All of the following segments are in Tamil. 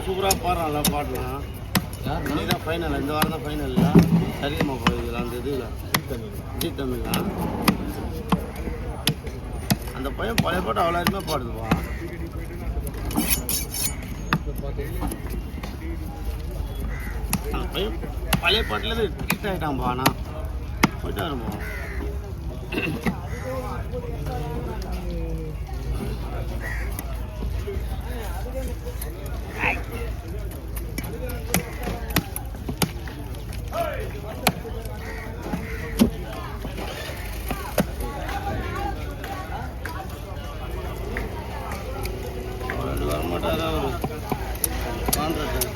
சூப்பராக பாடுறான், நல்லா பாடலாம். தான் ஃபைனல், இந்த வாரம் தான் ஃபைனல் இல்லை. சரிகமா போகுதுல அந்த இதில் ஜி தமிழ்ல அந்த பையன் பழைய பாட்டு அவ்வளோ அருமையாக பாடுதுவா. அந்த பையன் பழைய பாட்டில் ஹிட் ஆகிட்டான்பா. ஆனால் போயிட்டா இருப்போம். வரமாட்டாரா ஒரு கான்ட்ராக்ட்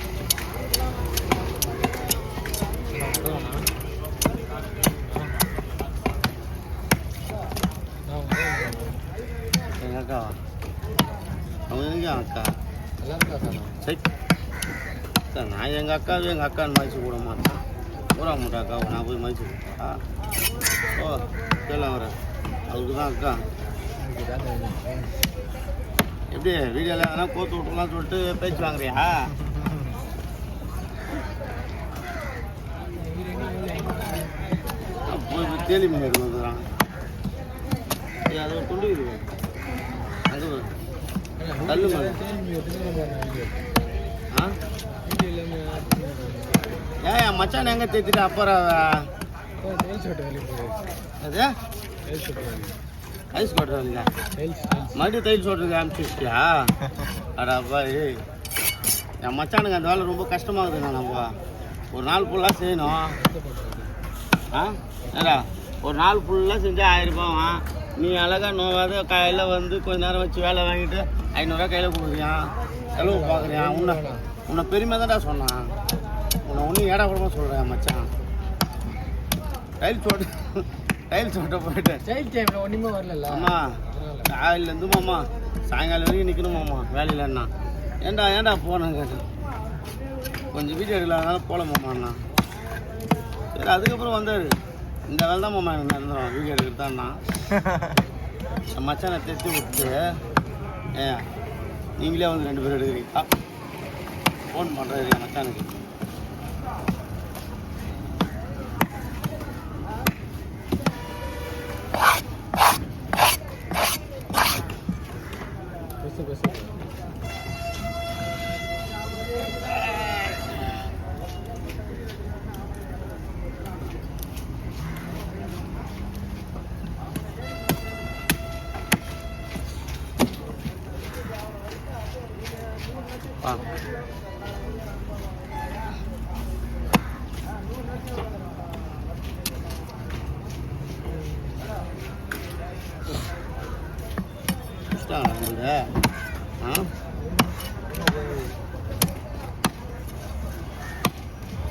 எங்கள் அக்காவா? அவங்க எங்க அக்கா? சரி நான் எங்கள் அக்காவும் எங்கள் அக்கான்னு மதிச்சு கூட மாட்டேன். ஊரா மாட்டேன் அக்காவை நான் போய் மதிச்சு கொடுத்தா. ஓ கேள்வி வர அவருக்கு தான் அக்கா. எப்படி வீடியோவில் எதனா கோத்து விட்டுலாம் சொல்லிட்டு பேச்சு வாங்குறியா? போய் தேலி மீன் எடுத்து வந்துடுறான். அது ஒரு துண்டு இது அங்கே கல்லு மேலே. ஆ ஏன் மச்சான் எங்கே தேய்ச்சிட்டு அப்புறம் அது ஐஸ் போட்டு வரீங்க மறுபடியும் தையல் சொல்றதுக்கு அனுப்பிச்சிட்டியா? அடாப்பா என் மச்சானுக்கு அந்த வேலை ரொம்ப கஷ்டமாகுதுண்ணா. நம்ம ஒரு நாள் ஃபுல்லாக செய்யணும். ஆ ஏடா ஒரு நாள் ஃபுல்லாக செஞ்சால் 1000 ரூபாவா? நீ அழகாக நோவாத கையில் வந்து கொஞ்ச நேரம் வச்சு வேலை வாங்கிட்டு 500 கையில் கொடுக்குறியா? செலவு பார்க்குறியா? உன்னை பெருமையாக தான்டா சொன்னான். உன்னை ஒன்றும் ஏடா கூடமா சொல்கிறேன் மச்சான். டைல்ஸ் ஓட்ட போயிட்டேன். சைல்ட் டைமில் ஒன்றுமே வரல. ஆமாம் காலையிலேருந்து மாமா சாயங்காலம் வரைக்கும் நிற்கணுமாம்மா வேலையில். என்ன ஏன்டா போனேங்க கொஞ்சம் வீடியோ எடுக்கலாம்னால போகலாமாம்மா. சரி அதுக்கப்புறம் வந்தார். இந்த வேலை தான் மாமா எனக்கு நடந்துடும் வீடியோ எடுக்கிறதான்னா. மச்சானை தைச்சி விட்டு நீங்களே வந்து 2 பேரும் எடுக்கிறீங்களா? ஃபோன் பண்ணுறாரு என் மச்சானுக்கு.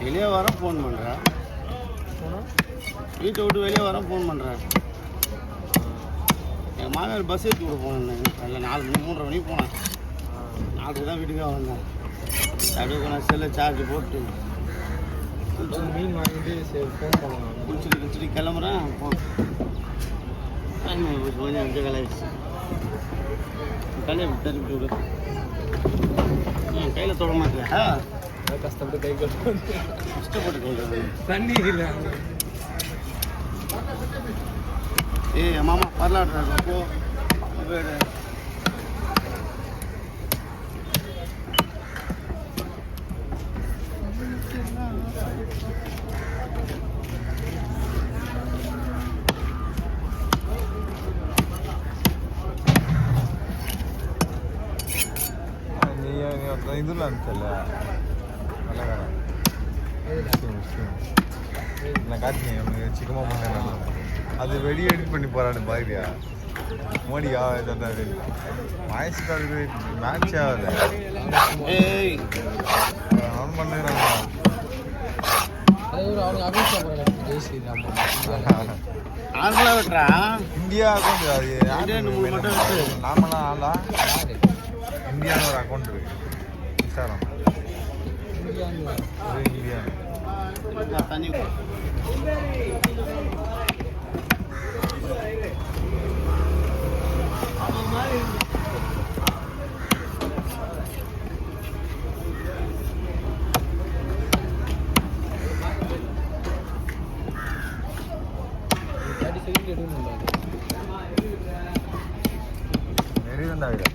வெளியே வர ஃபோன் பண்ணுறேன். வீட்டை விட்டு வெளியே வர ஃபோன் பண்ணுறேன். எங்கள் மாமியார் பஸ் ஏற்றி விட போனேன். இல்லை 4 மணி 3:30 மணிக்கு போனேன். 4க்கு தான் வீட்டுக்காக வந்தேன். அப்படியே நான் செல்லை சார்ஜ் போட்டு மீன் வாங்கிட்டு ஃபோன் பண்ணுவேன். குளிச்சுட்டு கிளம்புறேன். ஃபோன் கொஞ்சம் 5 ஆயிடுச்சு. கையில் திருப்பி விடு. கையில் தொட மாட்டியா? கஷ்டப்பட்டு கை கஷ்டப்பட்டு கை கட்டு தண்ணி இல்லை. மாமா வரலாற்று போ போயிடு. ಇದಲ್ಲ ಅಂತಲ್ಲ நான் காட்டினேன் அவனுக்கு சிக்கமாக பண்ணேன். அது வெடி எடிட் பண்ணி போகிறான்னு பாருயா மோடி ஆகுது வாய்ஸ் கார்டு மேட்ச் ஆகலை. ஆன் பண்ணுறாங்க நார்மலாக வெட்டுறா இந்தியா அக்கௌண்ட் அது ரெண்டு மூணு மட்டும் வெட்டு. நார்மலாக ஆளா இந்தியான்னு ஒரு அக்கௌண்ட் இருக்கு இன்ஸ்டாகிராம் இந்தியா தண்ணி நெறிதண்டாவிடா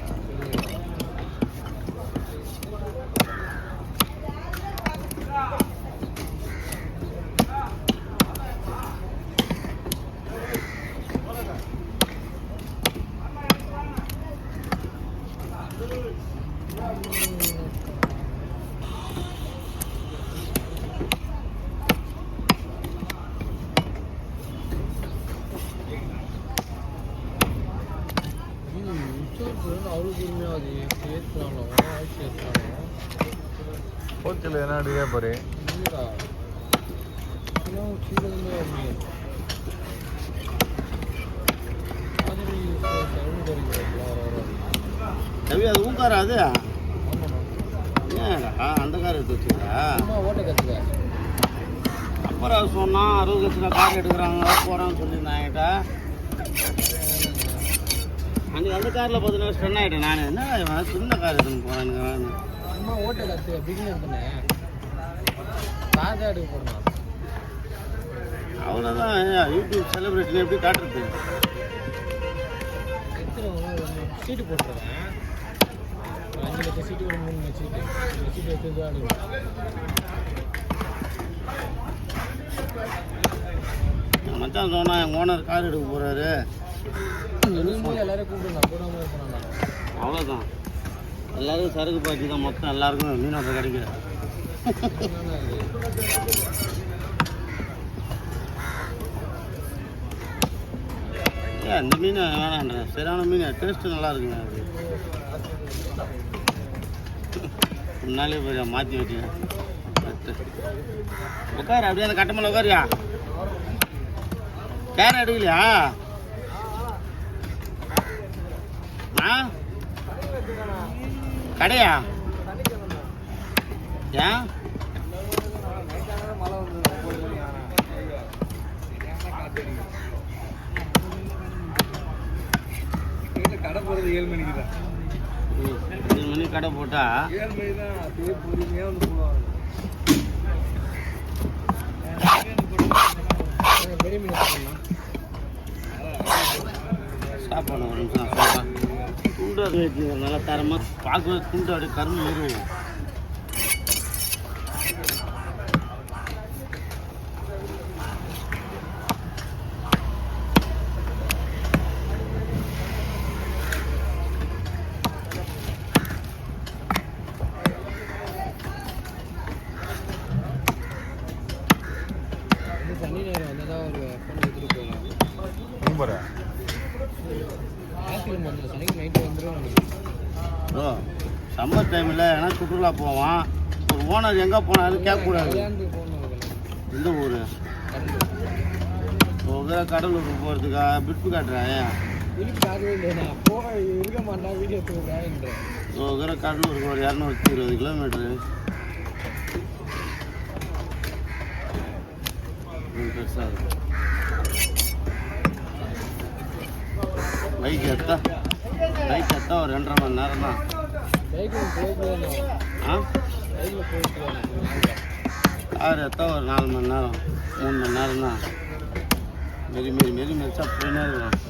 போச்சில் என்ன எடுக்க போறே ரவி அது ஊங்காரா அது ஏன்டா அந்த கார் எடுத்து வச்சுக்கிறா அப்புறம் அது சொன்னான் 60 லட்சம் கார் எடுக்கிறாங்க போகிறான்னு சொல்லியிருந்தேன் என்கிட்ட அன்றைக்கி அந்த காரில் பார்த்தீங்கன்னா ஸ்டன் ஆகிட்டேன் நான் என்ன இவன் சின்ன கார் எடுத்துன்னு போகிறேன்னு ஓட்ட கற்று பிகினர் தானே காசா எடுக்க போடணும் அவ்வளோதான் யூடியூப் செலிப்ரிட்டின்னு எப்படி காட்டுறது சீட்டு போட்டுருவேன் 5 லட்சம் சீட்டு ஒரு 3 லட்சம் சீட்டு இந்த சீட்டு எடுத்து தான் எடுக்கணும் என் மச்சான் சொன்னால் எங்கள் ஓனர் கார் எடுக்க போகிறாரு எல்லாரும் கூப்பிடுங்க கூடாமல் இருக்கணும் அவ்வளோதான் எல்லோரும் சரக்கு பாக்கி தான் மொத்தம் எல்லாருக்கும் மீனாப்பை கிடைக்குது இந்த மீன் வேணான்ற சரியான மீன் டேஸ்ட்டு நல்லா இருக்குங்க அது முன்னாலே போய் மாற்றி வச்சுங்க உட்காரு அப்படியே அந்த கட்டமலை உட்காரியா கேர எடுக்கலையா ஆ கடையா ஏன் கடை போகிறது 7 மணிக்கு தான் 7 மணிக்கு கடை போட்டா 7 மணி தான் அப்படியே பொறுமையாக வந்து போடுவாங்க பெரிய மீன் ஸ்டாப் பண்ண ஒரு நிமிஷம் நான் சொல்கிறேன் துண்டு அது வச்சுங்க நல்லா தரமாக பார்க்கவே துண்டு அப்படியே கரும்பு ஏறுவோம் சனி நேரம் வந்தால் ஒரு ஃபோன் எடுத்துகிட்டு போகலாம் போகிறேன் ஞாயிற்றுக்கிழமை வந்துடும் சனிக்கு நைட்டு வந்துடும் ஓ சம்மர் டைமில் ஏன்னா சுற்றுலா போவான் ஒரு ஓனர் எங்கே போனாலும் கேட்கக்கூடாது கல்யாணத்துக்கு போகணும் எந்த ஊர் கடலூருக்கு போகிறதுக்கா பிட்டு காட்டுறேன் வீட்டுக்கு ஆகவே இல்லைண்ணா போக இருக்க மாட்டா வீடியோ எடுத்துக்கிறேன் கடலூருக்கு ஒரு 220 கிலோமீட்ரு பெருசாக பைக் எடுத்தா ஒரு 2.5 மணி நேரம் தான் பைக்கில் போயிட்டு ஆ பைக்கில் போயிட்டு கார் எடுத்தா ஒரு 4 மணி நேரம் 3 மணி நேரம் தான் மெரி மெரிச்சா போயினே இருக்கும்